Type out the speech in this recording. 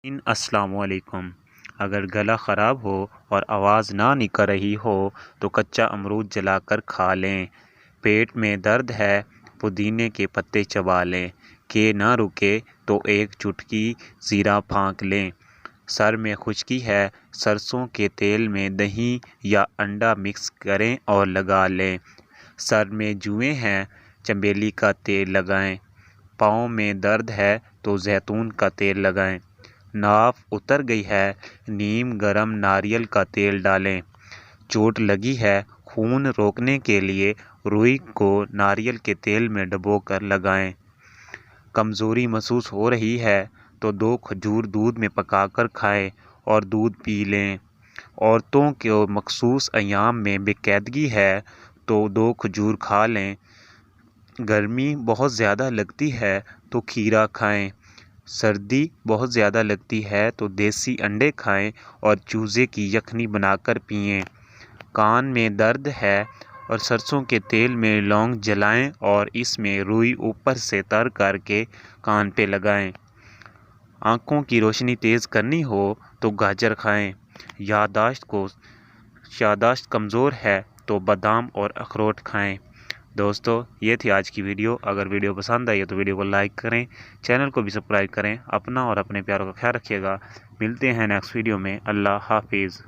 अस्सलामुअलैकुम। अगर गला ख़राब हो और आवाज़ ना निकल रही हो तो कच्चा अमरूद जलाकर खा लें। पेट में दर्द है, पुदीने के पत्ते चबा लें। के ना रुके तो एक चुटकी ज़ीरा फाँक लें। सर में खुश्की है, सरसों के तेल में दही या अंडा मिक्स करें और लगा लें। सर में जुएँ हैं, चमेली का तेल लगाएं। पाँव में दर्द है तो जैतून का तेल लगाएं। नाफ उतर गई है, नीम गरम नारियल का तेल डालें। चोट लगी है, खून रोकने के लिए रुई को नारियल के तेल में डुबोकर लगाएं। कमज़ोरी महसूस हो रही है तो 2 खजूर दूध में पकाकर खाएं और दूध पी लें। औरतों को मखसूस अयाम में बेकायदगी है तो 2 खजूर खा लें। गर्मी बहुत ज़्यादा लगती है तो खीरा खाएं। सर्दी बहुत ज़्यादा लगती है तो देसी अंडे खाएं और चूज़े की यखनी बनाकर पिएं। कान में दर्द है और सरसों के तेल में लौंग जलाएं और इसमें रुई ऊपर से तर करके कान पे लगाएं। आँखों की रोशनी तेज़ करनी हो तो गाजर खाएं। यादाश्त कमज़ोर है तो बादाम और अखरोट खाएं। दोस्तों, ये थी आज की वीडियो। अगर वीडियो पसंद आई है तो वीडियो को लाइक करें, चैनल को भी सब्सक्राइब करें। अपना और अपने प्यारों का ख्याल रखिएगा। मिलते हैं नेक्स्ट वीडियो में। अल्लाह हाफिज़।